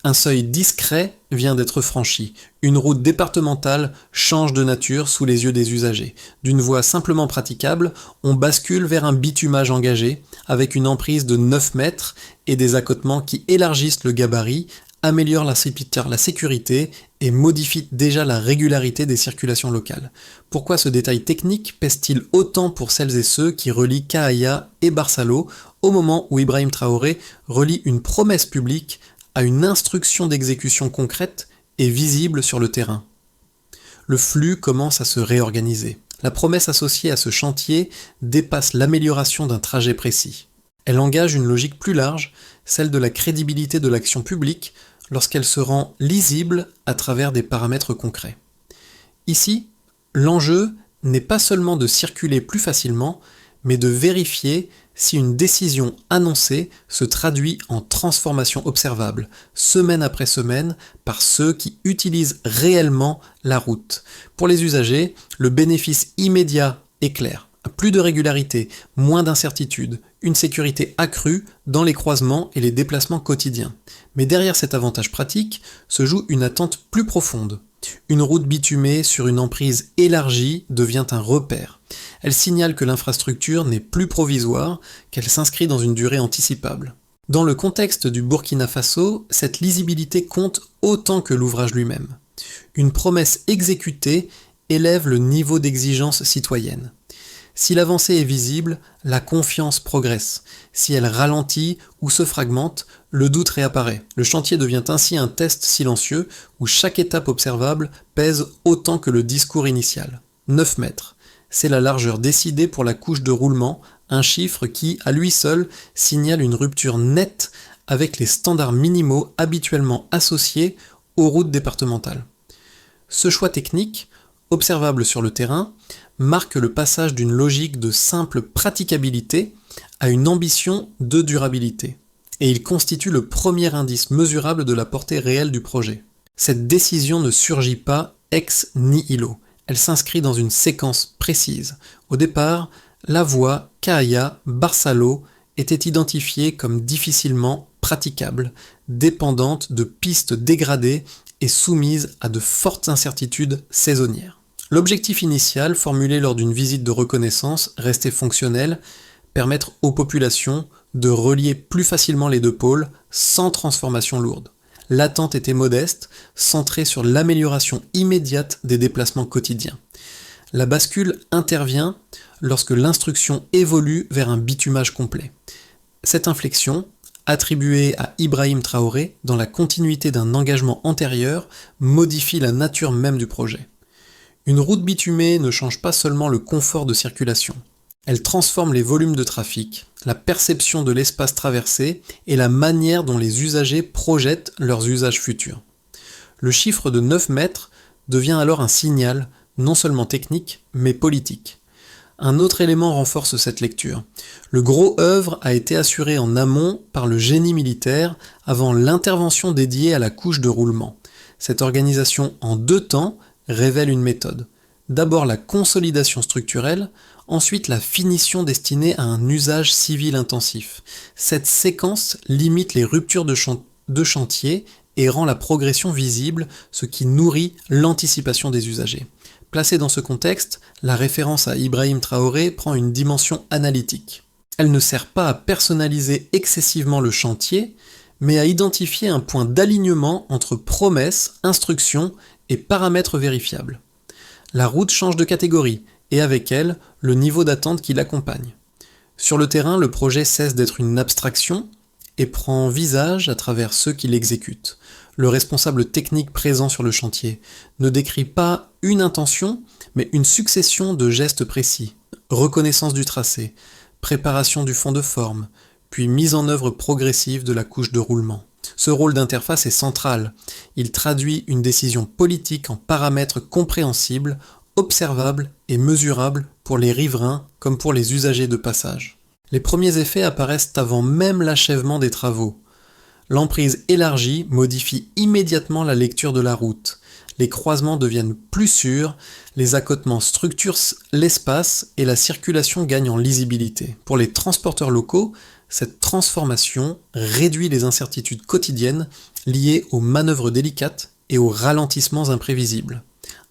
Un seuil discret vient d'être franchi. Une route départementale change de nature sous les yeux des usagers. D'une voie simplement praticable, on bascule vers un bitumage engagé, avec une emprise de 9 mètres et des accotements qui élargissent le gabarit, améliorent la sécurité et modifient déjà la régularité des circulations locales. Pourquoi ce détail technique pèse-t-il autant pour celles et ceux qui relient Kahaya et Barsalo au moment où Ibrahim Traoré relie une promesse publique à une instruction d'exécution concrète et visible sur le terrain? Le flux commence à se réorganiser. La promesse associée à ce chantier dépasse l'amélioration d'un trajet précis. Elle engage une logique plus large, celle de la crédibilité de l'action publique, lorsqu'elle se rend lisible à travers des paramètres concrets. Ici, l'enjeu n'est pas seulement de circuler plus facilement, mais de vérifier si une décision annoncée se traduit en transformation observable, semaine après semaine, par ceux qui utilisent réellement la route. Pour les usagers, le bénéfice immédiat est clair. Plus de régularité, moins d'incertitude, une sécurité accrue dans les croisements et les déplacements quotidiens. Mais derrière cet avantage pratique se joue une attente plus profonde. Une route bitumée sur une emprise élargie devient un repère. Elle signale que l'infrastructure n'est plus provisoire, qu'elle s'inscrit dans une durée anticipable. Dans le contexte du Burkina Faso, cette lisibilité compte autant que l'ouvrage lui-même. Une promesse exécutée élève le niveau d'exigence citoyenne. Si l'avancée est visible, la confiance progresse. Si elle ralentit ou se fragmente, le doute réapparaît. Le chantier devient ainsi un test silencieux où chaque étape observable pèse autant que le discours initial. 9 mètres. C'est la largeur décidée pour la couche de roulement, un chiffre qui, à lui seul, signale une rupture nette avec les standards minimaux habituellement associés aux routes départementales. Ce choix technique, observable sur le terrain, marque le passage d'une logique de simple praticabilité à une ambition de durabilité. Et il constitue le premier indice mesurable de la portée réelle du projet. Cette décision ne surgit pas ex nihilo. Elle s'inscrit dans une séquence précise. Au départ, la voie Kahaya-Barsalo était identifiée comme difficilement praticable, dépendante de pistes dégradées et soumise à de fortes incertitudes saisonnières. L'objectif initial, formulé lors d'une visite de reconnaissance, restait fonctionnel, permettre aux populations de relier plus facilement les deux pôles sans transformation lourde. L'attente était modeste, centrée sur l'amélioration immédiate des déplacements quotidiens. La bascule intervient lorsque l'instruction évolue vers un bitumage complet. Cette inflexion, attribuée à Ibrahim Traoré dans la continuité d'un engagement antérieur, modifie la nature même du projet. Une route bitumée ne change pas seulement le confort de circulation. Elle transforme les volumes de trafic, la perception de l'espace traversé et la manière dont les usagers projettent leurs usages futurs. Le chiffre de 9 mètres devient alors un signal, non seulement technique, mais politique. Un autre élément renforce cette lecture. Le gros œuvre a été assuré en amont par le génie militaire avant l'intervention dédiée à la couche de roulement. Cette organisation en 2 temps révèle une méthode. D'abord la consolidation structurelle, ensuite la finition destinée à un usage civil intensif. Cette séquence limite les ruptures de chantier et rend la progression visible, ce qui nourrit l'anticipation des usagers. Placée dans ce contexte, la référence à Ibrahim Traoré prend une dimension analytique. Elle ne sert pas à personnaliser excessivement le chantier, mais à identifier un point d'alignement entre promesses, instructions et paramètres vérifiables. La route change de catégorie, et avec elle, le niveau d'attente qui l'accompagne. Sur le terrain, le projet cesse d'être une abstraction et prend visage à travers ceux qui l'exécutent. Le responsable technique présent sur le chantier ne décrit pas une intention, mais une succession de gestes précis. Reconnaissance du tracé, préparation du fond de forme, puis mise en œuvre progressive de la couche de roulement. Ce rôle d'interface est central. Il traduit une décision politique en paramètres compréhensibles, observables et mesurables pour les riverains comme pour les usagers de passage. Les premiers effets apparaissent avant même l'achèvement des travaux. L'emprise élargie modifie immédiatement la lecture de la route. Les croisements deviennent plus sûrs, les accotements structurent l'espace et la circulation gagne en lisibilité. Pour les transporteurs locaux, Cette transformation réduit les incertitudes quotidiennes liées aux manœuvres délicates et aux ralentissements imprévisibles.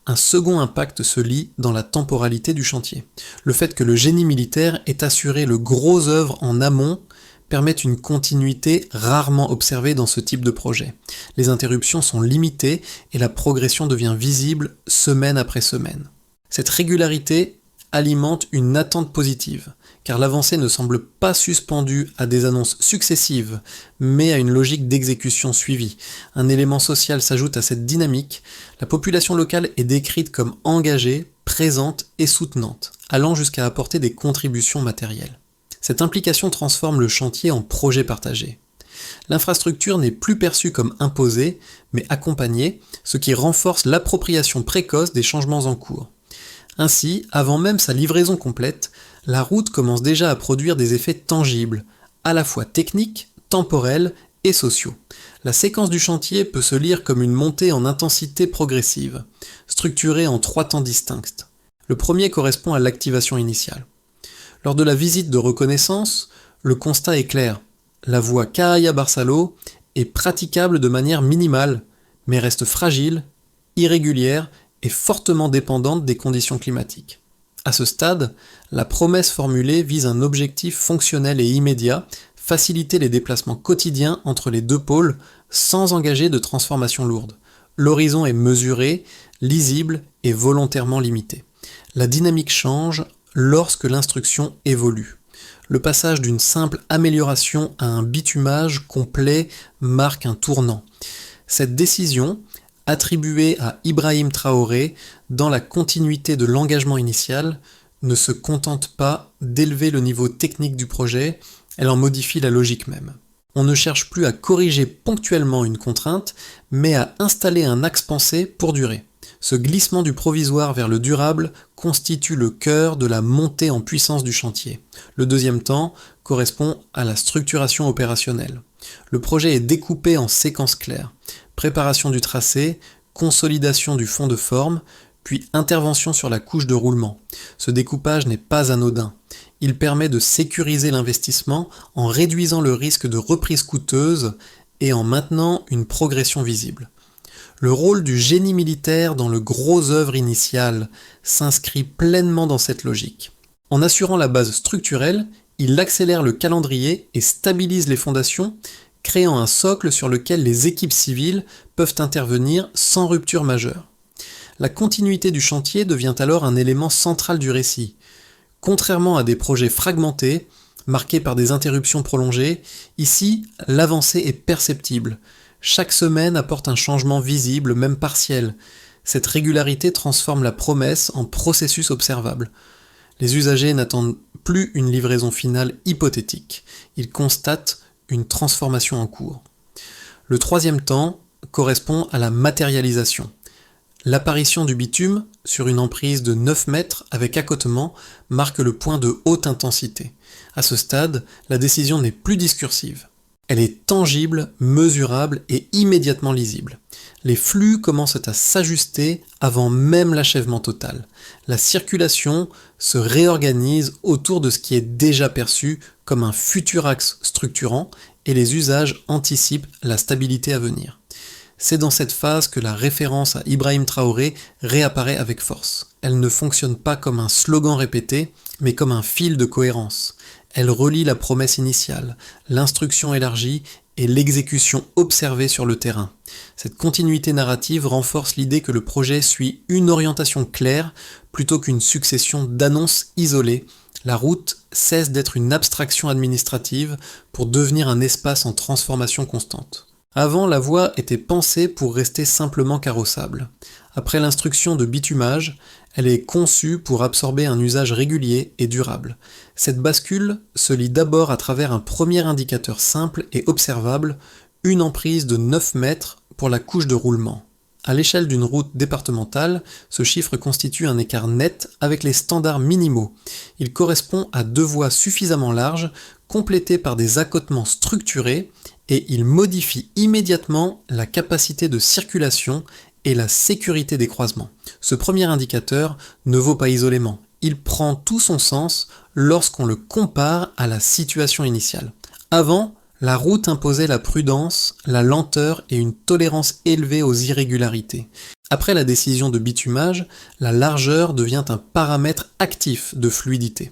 Un second impact se lie dans la temporalité du chantier. Le fait que le génie militaire ait assuré le gros œuvre en amont permet une continuité rarement observée dans ce type de projet. Les interruptions sont limitées et la progression devient visible semaine après semaine. Cette régularité alimente une attente positive, car l'avancée ne semble pas suspendue à des annonces successives, mais à une logique d'exécution suivie. Un élément social s'ajoute à cette dynamique, la population locale est décrite comme engagée, présente et soutenante, allant jusqu'à apporter des contributions matérielles. Cette implication transforme le chantier en projet partagé. L'infrastructure n'est plus perçue comme imposée, mais accompagnée, ce qui renforce l'appropriation précoce des changements en cours. Ainsi, avant même sa livraison complète, la route commence déjà à produire des effets tangibles, à la fois techniques, temporels et sociaux. La séquence du chantier peut se lire comme une montée en intensité progressive, structurée en 3 temps distincts. Le premier correspond à l'activation initiale. Lors de la visite de reconnaissance, le constat est clair. La voie Cahaya-Barçalo est praticable de manière minimale, mais reste fragile, irrégulière et fortement dépendante des conditions climatiques. À ce stade, la promesse formulée vise un objectif fonctionnel et immédiat, faciliter les déplacements quotidiens entre les deux pôles sans engager de transformation lourde. L'horizon est mesuré, lisible et volontairement limité. La dynamique change lorsque l'instruction évolue. Le passage d'une simple amélioration à un bitumage complet marque un tournant. Cette décision, attribuée à Ibrahim Traoré dans la continuité de l'engagement initial, ne se contente pas d'élever le niveau technique du projet, elle en modifie la logique même. On ne cherche plus à corriger ponctuellement une contrainte, mais à installer un axe pensé pour durer. Ce glissement du provisoire vers le durable constitue le cœur de la montée en puissance du chantier. Le deuxième temps correspond à la structuration opérationnelle. Le projet est découpé en séquences claires. Préparation du tracé, consolidation du fond de forme, puis intervention sur la couche de roulement. Ce découpage n'est pas anodin. Il permet de sécuriser l'investissement en réduisant le risque de reprise coûteuse et en maintenant une progression visible. Le rôle du génie militaire dans le gros œuvre initial s'inscrit pleinement dans cette logique. En assurant la base structurelle, il accélère le calendrier et stabilise les fondations, créant un socle sur lequel les équipes civiles peuvent intervenir sans rupture majeure. La continuité du chantier devient alors un élément central du récit. Contrairement à des projets fragmentés, marqués par des interruptions prolongées, ici, l'avancée est perceptible. Chaque semaine apporte un changement visible, même partiel. Cette régularité transforme la promesse en processus observable. Les usagers n'attendent plus une livraison finale hypothétique. Ils constatent une transformation en cours. Le troisième temps correspond à la matérialisation. L'apparition du bitume sur une emprise de 9 mètres avec accotement marque le point de haute intensité. À ce stade, la décision n'est plus discursive. Elle est tangible, mesurable et immédiatement lisible. Les flux commencent à s'ajuster avant même l'achèvement total. La circulation se réorganise autour de ce qui est déjà perçu comme un futur axe structurant et les usages anticipent la stabilité à venir. C'est dans cette phase que la référence à Ibrahim Traoré réapparaît avec force. Elle ne fonctionne pas comme un slogan répété, mais comme un fil de cohérence. Elle relie la promesse initiale, l'instruction élargie et l'exécution observée sur le terrain. Cette continuité narrative renforce l'idée que le projet suit une orientation claire plutôt qu'une succession d'annonces isolées. La route cesse d'être une abstraction administrative pour devenir un espace en transformation constante. Avant, la voie était pensée pour rester simplement carrossable. Après l'instruction de bitumage, elle est conçue pour absorber un usage régulier et durable. Cette bascule se lit d'abord à travers un premier indicateur simple et observable, une emprise de 9 mètres pour la couche de roulement. À l'échelle d'une route départementale, ce chiffre constitue un écart net avec les standards minimaux. Il correspond à 2 voies suffisamment larges, complétées par des accotements structurés, et il modifie immédiatement la capacité de circulation et la sécurité des croisements. Ce premier indicateur ne vaut pas isolément. Il prend tout son sens lorsqu'on le compare à la situation initiale. Avant, la route imposait la prudence, la lenteur et une tolérance élevée aux irrégularités. Après la décision de bitumage, la largeur devient un paramètre actif de fluidité.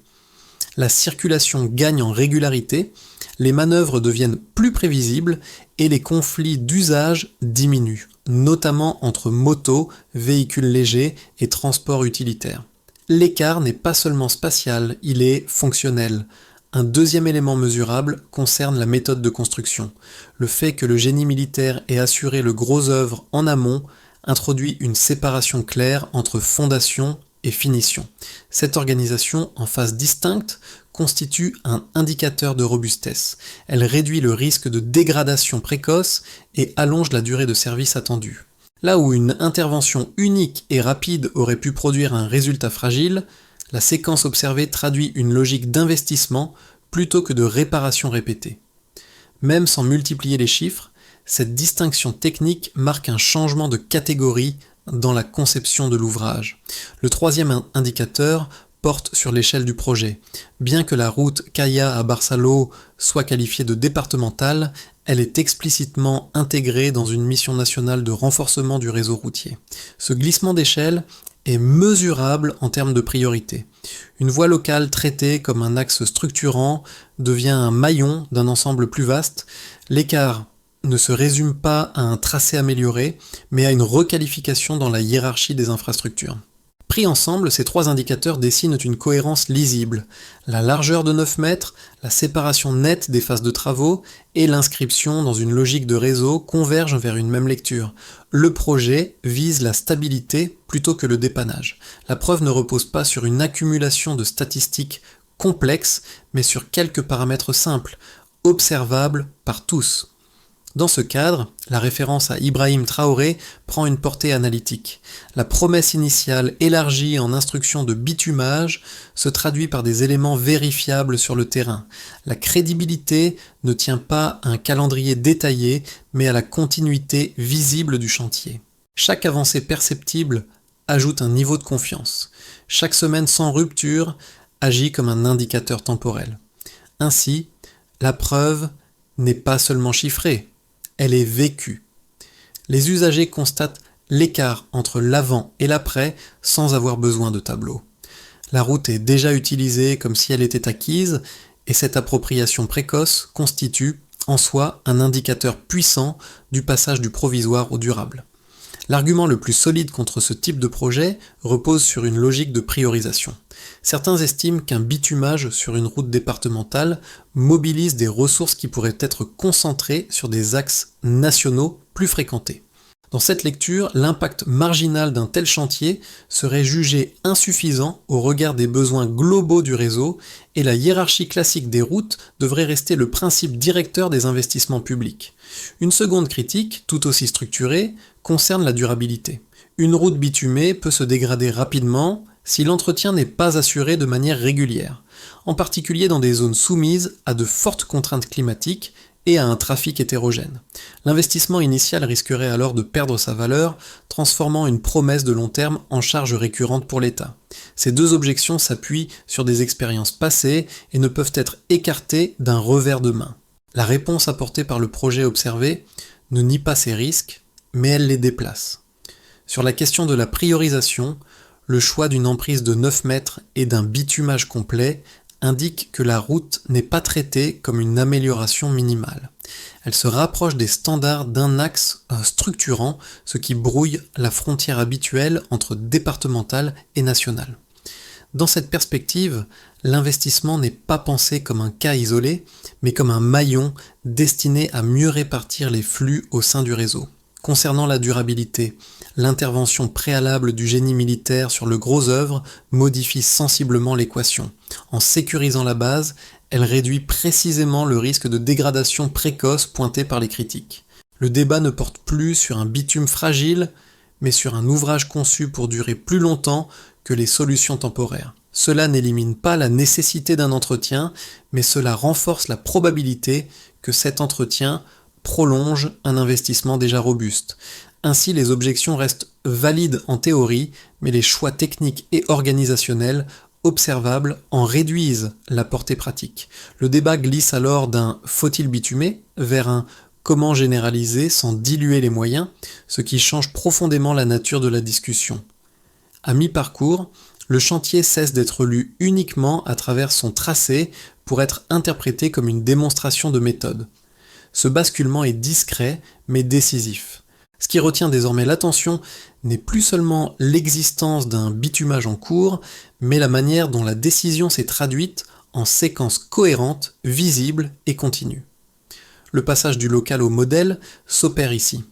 La circulation gagne en régularité, les manœuvres deviennent plus prévisibles et les conflits d'usage diminuent, notamment entre motos, véhicules légers et transports utilitaires. L'écart n'est pas seulement spatial, il est fonctionnel. Un deuxième élément mesurable concerne la méthode de construction. Le fait que le génie militaire ait assuré le gros œuvre en amont introduit une séparation claire entre fondation et finition. Cette organisation en phase distincte constitue un indicateur de robustesse. Elle réduit le risque de dégradation précoce et allonge la durée de service attendue. Là où une intervention unique et rapide aurait pu produire un résultat fragile, la séquence observée traduit une logique d'investissement plutôt que de réparation répétée. Même sans multiplier les chiffres, cette distinction technique marque un changement de catégorie dans la conception de l'ouvrage. Le troisième indicateur porte sur l'échelle du projet. Bien que la route Caya à Barceló soit qualifiée de départementale, elle est explicitement intégrée dans une mission nationale de renforcement du réseau routier. Ce glissement d'échelle est mesurable en termes de priorité. Une voie locale traitée comme un axe structurant devient un maillon d'un ensemble plus vaste. L'écart ne se résume pas à un tracé amélioré, mais à une requalification dans la hiérarchie des infrastructures. Pris ensemble, ces trois indicateurs dessinent une cohérence lisible. La largeur de 9 mètres, la séparation nette des phases de travaux et l'inscription dans une logique de réseau convergent vers une même lecture. Le projet vise la stabilité plutôt que le dépannage. La preuve ne repose pas sur une accumulation de statistiques complexes, mais sur quelques paramètres simples, observables par tous. Dans ce cadre, la référence à Ibrahim Traoré prend une portée analytique. La promesse initiale élargie en instruction de bitumage se traduit par des éléments vérifiables sur le terrain. La crédibilité ne tient pas à un calendrier détaillé, mais à la continuité visible du chantier. Chaque avancée perceptible ajoute un niveau de confiance. Chaque semaine sans rupture agit comme un indicateur temporel. Ainsi, la preuve n'est pas seulement chiffrée, elle est vécue. Les usagers constatent l'écart entre l'avant et l'après sans avoir besoin de tableau. La route est déjà utilisée comme si elle était acquise, et cette appropriation précoce constitue en soi un indicateur puissant du passage du provisoire au durable. L'argument le plus solide contre ce type de projet repose sur une logique de priorisation. Certains estiment qu'un bitumage sur une route départementale mobilise des ressources qui pourraient être concentrées sur des axes nationaux plus fréquentés. Dans cette lecture, l'impact marginal d'un tel chantier serait jugé insuffisant au regard des besoins globaux du réseau et la hiérarchie classique des routes devrait rester le principe directeur des investissements publics. Une seconde critique, tout aussi structurée, concerne la durabilité. Une route bitumée peut se dégrader rapidement si l'entretien n'est pas assuré de manière régulière, en particulier dans des zones soumises à de fortes contraintes climatiques et à un trafic hétérogène. L'investissement initial risquerait alors de perdre sa valeur, transformant une promesse de long terme en charge récurrente pour l'État. Ces deux objections s'appuient sur des expériences passées et ne peuvent être écartées d'un revers de main. La réponse apportée par le projet observé ne nie pas ces risques, mais elle les déplace. Sur la question de la priorisation, le choix d'une emprise de 9 mètres et d'un bitumage complet indique que la route n'est pas traitée comme une amélioration minimale. Elle se rapproche des standards d'un axe structurant, ce qui brouille la frontière habituelle entre départemental et national. Dans cette perspective, l'investissement n'est pas pensé comme un cas isolé, mais comme un maillon destiné à mieux répartir les flux au sein du réseau. Concernant la durabilité, l'intervention préalable du génie militaire sur le gros œuvre modifie sensiblement l'équation. En sécurisant la base, elle réduit précisément le risque de dégradation précoce pointé par les critiques. Le débat ne porte plus sur un bitume fragile, mais sur un ouvrage conçu pour durer plus longtemps que les solutions temporaires. Cela n'élimine pas la nécessité d'un entretien, mais cela renforce la probabilité que cet entretien prolonge un investissement déjà robuste. Ainsi, les objections restent valides en théorie, mais les choix techniques et organisationnels observables en réduisent la portée pratique. Le débat glisse alors d'un faut-il bitumer vers un comment généraliser sans diluer les moyens, ce qui change profondément la nature de la discussion. À mi-parcours, le chantier cesse d'être lu uniquement à travers son tracé pour être interprété comme une démonstration de méthode. Ce basculement est discret mais décisif. Ce qui retient désormais l'attention n'est plus seulement l'existence d'un bitumage en cours, mais la manière dont la décision s'est traduite en séquences cohérentes, visibles et continues. Le passage du local au modèle s'opère ici.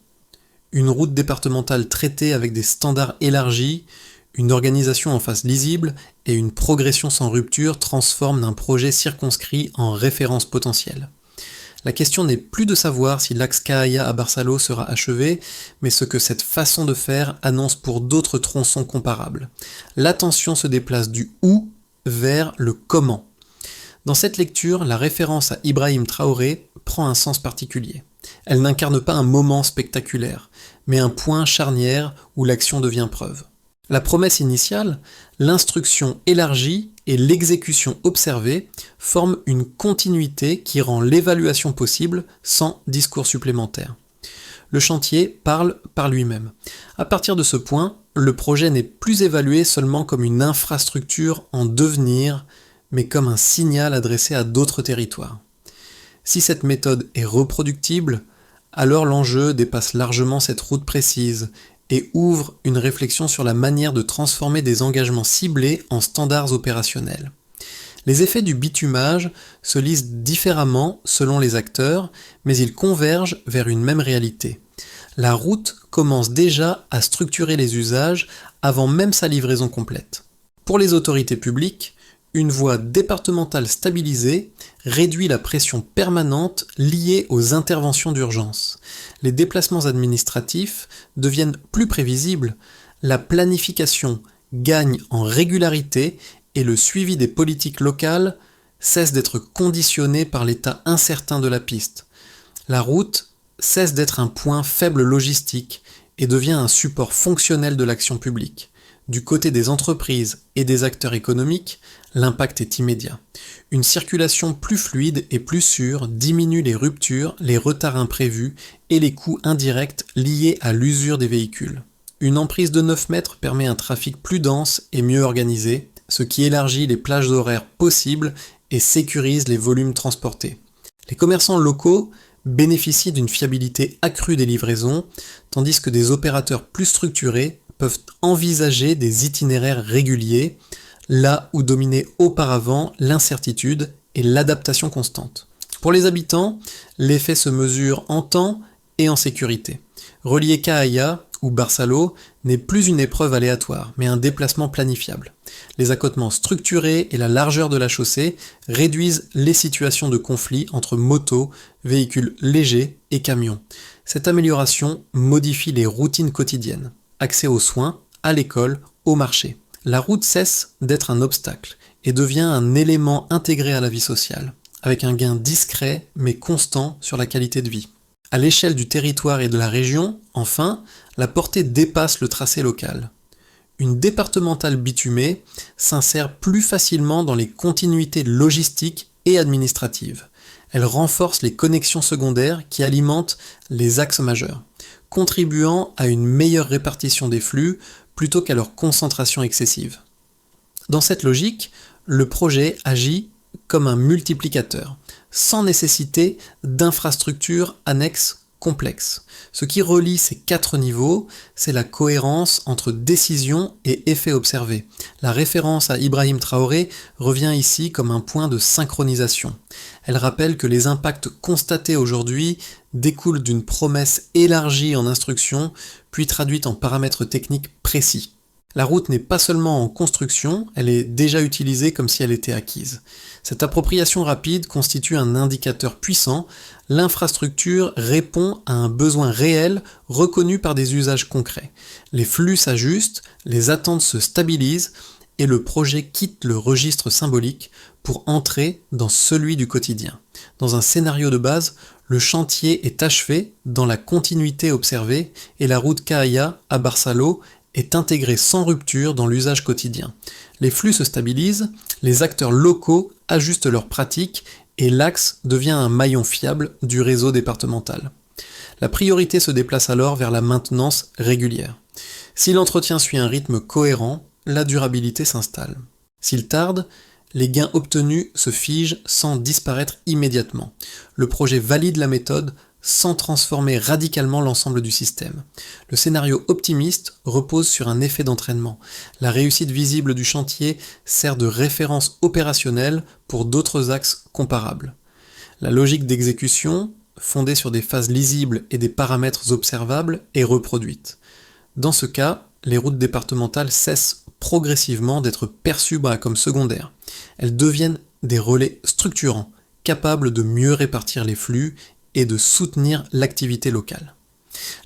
Une route départementale traitée avec des standards élargis, une organisation en face lisible et une progression sans rupture transforment un projet circonscrit en référence potentielle. La question n'est plus de savoir si l'axe Cahaya à Barsaló sera achevé, mais ce que cette façon de faire annonce pour d'autres tronçons comparables. L'attention se déplace du où vers le comment. Dans cette lecture, la référence à Ibrahim Traoré prend un sens particulier. Elle n'incarne pas un moment spectaculaire, mais un point charnière où l'action devient preuve. La promesse initiale, l'instruction élargie et l'exécution observée forment une continuité qui rend l'évaluation possible sans discours supplémentaire. Le chantier parle par lui-même. À partir de ce point, le projet n'est plus évalué seulement comme une infrastructure en devenir, mais comme un signal adressé à d'autres territoires. Si cette méthode est reproductible, alors l'enjeu dépasse largement cette route précise et ouvre une réflexion sur la manière de transformer des engagements ciblés en standards opérationnels. Les effets du bitumage se lisent différemment selon les acteurs, mais ils convergent vers une même réalité. La route commence déjà à structurer les usages avant même sa livraison complète. Pour les autorités publiques, une voie départementale stabilisée réduit la pression permanente liée aux interventions d'urgence. Les déplacements administratifs deviennent plus prévisibles, la planification gagne en régularité et le suivi des politiques locales cesse d'être conditionné par l'état incertain de la piste. La route cesse d'être un point faible logistique et devient un support fonctionnel de l'action publique. Du côté des entreprises et des acteurs économiques, l'impact est immédiat. Une circulation plus fluide et plus sûre diminue les ruptures, les retards imprévus et les coûts indirects liés à l'usure des véhicules. Une emprise de 9 mètres permet un trafic plus dense et mieux organisé, ce qui élargit les plages horaires possibles et sécurise les volumes transportés. Les commerçants locaux bénéficient d'une fiabilité accrue des livraisons, tandis que des opérateurs plus structurés peuvent envisager des itinéraires réguliers, là où dominait auparavant l'incertitude et l'adaptation constante. Pour les habitants, l'effet se mesure en temps et en sécurité. Relier Cahaya ou Barsaló n'est plus une épreuve aléatoire, mais un déplacement planifiable. Les accotements structurés et la largeur de la chaussée réduisent les situations de conflit entre motos, véhicules légers et camions. Cette amélioration modifie les routines quotidiennes. Accès aux soins, à l'école, au marché. La route cesse d'être un obstacle et devient un élément intégré à la vie sociale, avec un gain discret mais constant sur la qualité de vie. À l'échelle du territoire et de la région, enfin, la portée dépasse le tracé local. Une départementale bitumée s'insère plus facilement dans les continuités logistiques et administratives. Elle renforce les connexions secondaires qui alimentent les axes majeurs, contribuant à une meilleure répartition des flux plutôt qu'à leur concentration excessive. Dans cette logique, le projet agit comme un multiplicateur, sans nécessité d'infrastructures annexes complexes. Ce qui relie ces 4 niveaux, c'est la cohérence entre décision et effet observé. La référence à Ibrahim Traoré revient ici comme un point de synchronisation. Elle rappelle que les impacts constatés aujourd'hui découlent d'une promesse élargie en instruction, puis traduite en paramètres techniques précis. La route n'est pas seulement en construction, elle est déjà utilisée comme si elle était acquise. Cette appropriation rapide constitue un indicateur puissant. L'infrastructure répond à un besoin réel reconnu par des usages concrets. Les flux s'ajustent, les attentes se stabilisent et le projet quitte le registre symbolique pour entrer dans celui du quotidien. Dans un scénario de base, le chantier est achevé dans la continuité observée et la route Cahaya à Barsaló est intégré sans rupture dans l'usage quotidien. Les flux se stabilisent, les acteurs locaux ajustent leurs pratiques et l'axe devient un maillon fiable du réseau départemental. La priorité se déplace alors vers la maintenance régulière. Si l'entretien suit un rythme cohérent, la durabilité s'installe. S'il tarde, les gains obtenus se figent sans disparaître immédiatement. Le projet valide la méthode sans transformer radicalement l'ensemble du système. Le scénario optimiste repose sur un effet d'entraînement. La réussite visible du chantier sert de référence opérationnelle pour d'autres axes comparables. La logique d'exécution, fondée sur des phases lisibles et des paramètres observables, est reproduite. Dans ce cas, les routes départementales cessent progressivement d'être perçues comme secondaires. Elles deviennent des relais structurants, capables de mieux répartir les flux et de soutenir l'activité locale.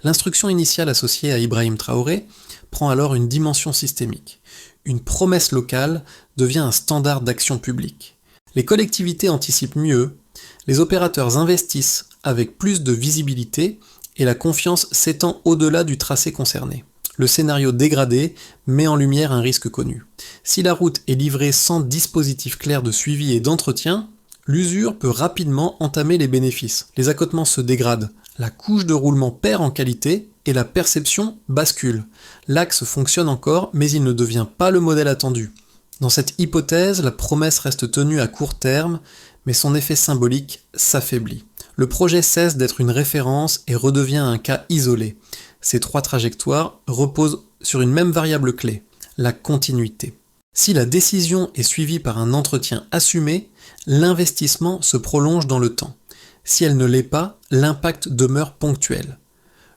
L'instruction initiale associée à Ibrahim Traoré prend alors une dimension systémique. Une promesse locale devient un standard d'action publique. Les collectivités anticipent mieux, les opérateurs investissent avec plus de visibilité et la confiance s'étend au-delà du tracé concerné. Le scénario dégradé met en lumière un risque connu. Si la route est livrée sans dispositif clair de suivi et d'entretien, l'usure peut rapidement entamer les bénéfices. Les accotements se dégradent, la couche de roulement perd en qualité et la perception bascule. L'axe fonctionne encore, mais il ne devient pas le modèle attendu. Dans cette hypothèse, la promesse reste tenue à court terme, mais son effet symbolique s'affaiblit. Le projet cesse d'être une référence et redevient un cas isolé. Ces trois trajectoires reposent sur une même variable clé, la continuité. Si la décision est suivie par un entretien assumé, l'investissement se prolonge dans le temps. Si elle ne l'est pas, l'impact demeure ponctuel.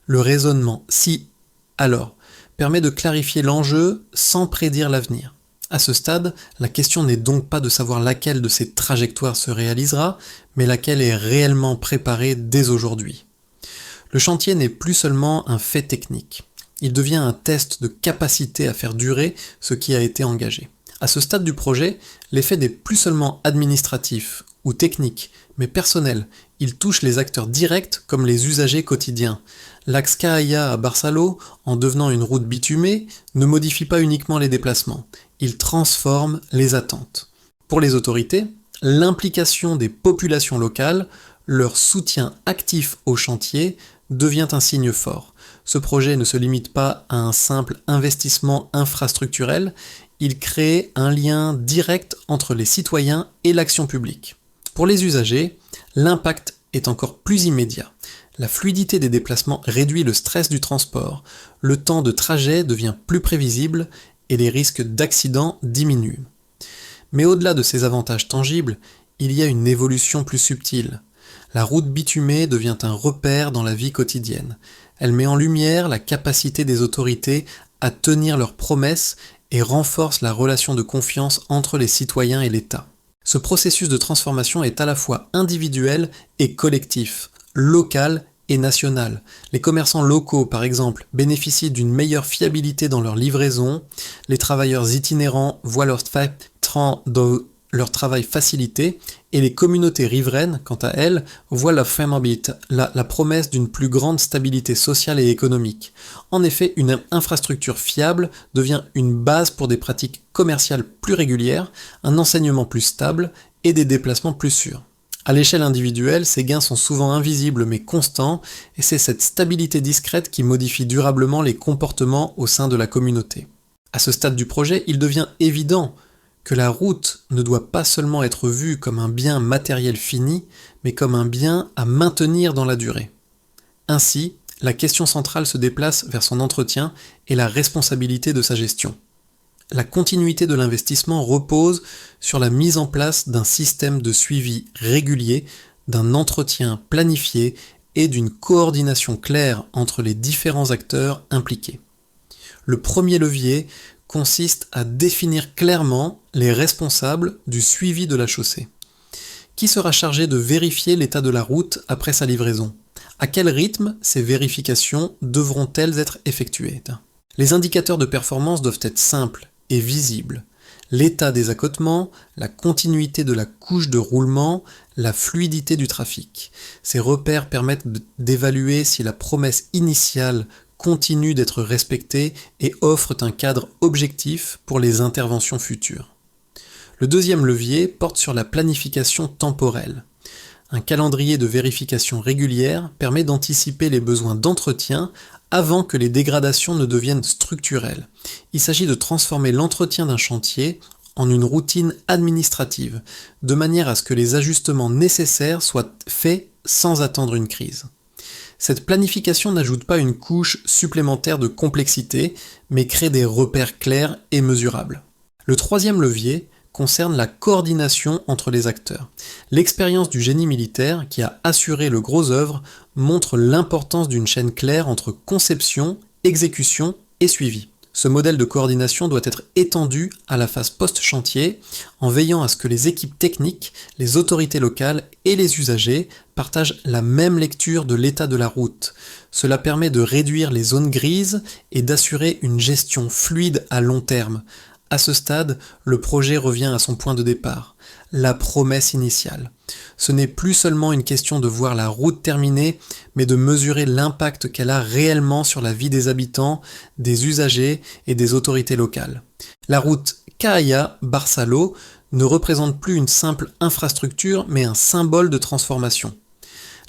Le raisonnement « si, alors » permet de clarifier l'enjeu sans prédire l'avenir. À ce stade, la question n'est donc pas de savoir laquelle de ces trajectoires se réalisera, mais laquelle est réellement préparée dès aujourd'hui. Le chantier n'est plus seulement un fait technique. Il devient un test de capacité à faire durer ce qui a été engagé. À ce stade du projet, l'effet n'est plus seulement administratif ou technique, mais personnel. Il touche les acteurs directs comme les usagers quotidiens. L'axe Cahaya à Barceló, en devenant une route bitumée, ne modifie pas uniquement les déplacements. Il transforme les attentes. Pour les autorités, l'implication des populations locales, leur soutien actif au chantier, devient un signe fort. Ce projet ne se limite pas à un simple investissement infrastructurel, il crée un lien direct entre les citoyens et l'action publique. Pour les usagers, l'impact est encore plus immédiat. La fluidité des déplacements réduit le stress du transport, le temps de trajet devient plus prévisible et les risques d'accident diminuent. Mais au-delà de ces avantages tangibles, il y a une évolution plus subtile. La route bitumée devient un repère dans la vie quotidienne. Elle met en lumière la capacité des autorités à tenir leurs promesses et renforce la relation de confiance entre les citoyens et l'État. Ce processus de transformation est à la fois individuel et collectif, local et national. Les commerçants locaux, par exemple, bénéficient d'une meilleure fiabilité dans leur livraison, les travailleurs itinérants voient leur travail facilité, et les communautés riveraines, quant à elles, voient la promesse d'une plus grande stabilité sociale et économique. En effet, une infrastructure fiable devient une base pour des pratiques commerciales plus régulières, un enseignement plus stable et des déplacements plus sûrs. À l'échelle individuelle, ces gains sont souvent invisibles mais constants, et c'est cette stabilité discrète qui modifie durablement les comportements au sein de la communauté. À ce stade du projet, il devient évident que la route ne doit pas seulement être vue comme un bien matériel fini, mais comme un bien à maintenir dans la durée. Ainsi, la question centrale se déplace vers son entretien et la responsabilité de sa gestion. La continuité de l'investissement repose sur la mise en place d'un système de suivi régulier, d'un entretien planifié et d'une coordination claire entre les différents acteurs impliqués. Le premier levier consiste à définir clairement les responsables du suivi de la chaussée. Qui sera chargé de vérifier l'état de la route après sa livraison ? À quel rythme ces vérifications devront-elles être effectuées ? Les indicateurs de performance doivent être simples et visibles. L'état des accotements, la continuité de la couche de roulement, la fluidité du trafic. Ces repères permettent d'évaluer si la promesse initiale continuent d'être respectées et offrent un cadre objectif pour les interventions futures. Le deuxième levier porte sur la planification temporelle. Un calendrier de vérification régulière permet d'anticiper les besoins d'entretien avant que les dégradations ne deviennent structurelles. Il s'agit de transformer l'entretien d'un chantier en une routine administrative, de manière à ce que les ajustements nécessaires soient faits sans attendre une crise. Cette planification n'ajoute pas une couche supplémentaire de complexité, mais crée des repères clairs et mesurables. Le troisième levier concerne la coordination entre les acteurs. L'expérience du génie militaire, qui a assuré le gros œuvre, montre l'importance d'une chaîne claire entre conception, exécution et suivi. Ce modèle de coordination doit être étendu à la phase post-chantier en veillant à ce que les équipes techniques, les autorités locales et les usagers partagent la même lecture de l'état de la route. Cela permet de réduire les zones grises et d'assurer une gestion fluide à long terme. À ce stade, le projet revient à son point de départ, la promesse initiale. Ce n'est plus seulement une question de voir la route terminée, mais de mesurer l'impact qu'elle a réellement sur la vie des habitants, des usagers et des autorités locales. La route Cahaya-Barçalo ne représente plus une simple infrastructure, mais un symbole de transformation.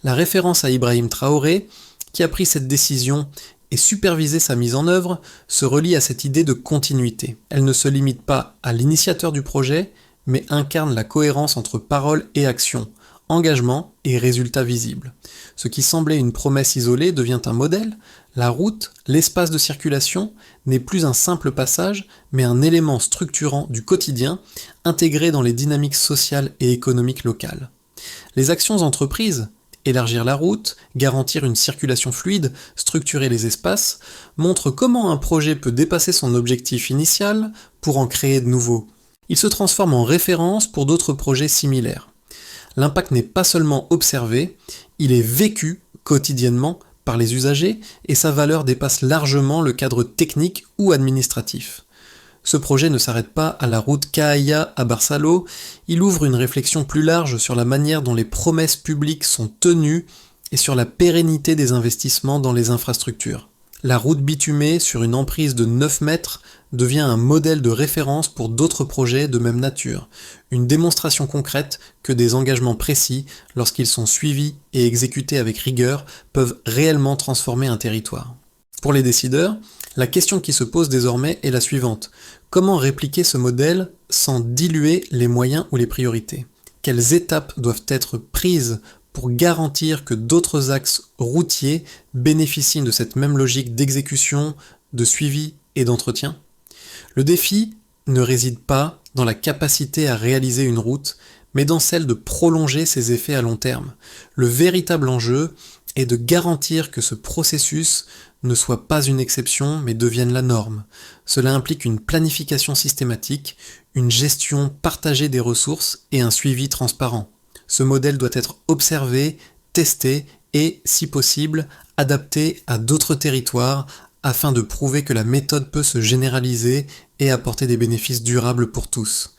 La référence à Ibrahim Traoré, qui a pris cette décision et superviser sa mise en œuvre, se relie à cette idée de continuité. Elle ne se limite pas à l'initiateur du projet, mais incarne la cohérence entre parole et action, engagement et résultats visibles. Ce qui semblait une promesse isolée devient un modèle. La route, l'espace de circulation, n'est plus un simple passage, mais un élément structurant du quotidien, intégré dans les dynamiques sociales et économiques locales. Les actions entreprises, élargir la route, garantir une circulation fluide, structurer les espaces, montre comment un projet peut dépasser son objectif initial pour en créer de nouveaux. Il se transforme en référence pour d'autres projets similaires. L'impact n'est pas seulement observé, il est vécu quotidiennement par les usagers et sa valeur dépasse largement le cadre technique ou administratif. Ce projet ne s'arrête pas à la route Cahaya à Barçalo, il ouvre une réflexion plus large sur la manière dont les promesses publiques sont tenues et sur la pérennité des investissements dans les infrastructures. La route bitumée sur une emprise de 9 mètres devient un modèle de référence pour d'autres projets de même nature, une démonstration concrète que des engagements précis, lorsqu'ils sont suivis et exécutés avec rigueur, peuvent réellement transformer un territoire. Pour les décideurs, la question qui se pose désormais est la suivante. Comment répliquer ce modèle sans diluer les moyens ou les priorités ? Quelles étapes doivent être prises pour garantir que d'autres axes routiers bénéficient de cette même logique d'exécution, de suivi et d'entretien ? Le défi ne réside pas dans la capacité à réaliser une route, mais dans celle de prolonger ses effets à long terme. Le véritable enjeu est de garantir que ce processus ne soit pas une exception, mais devienne la norme. Cela implique une planification systématique, une gestion partagée des ressources et un suivi transparent. Ce modèle doit être observé, testé et, si possible, adapté à d'autres territoires afin de prouver que la méthode peut se généraliser et apporter des bénéfices durables pour tous.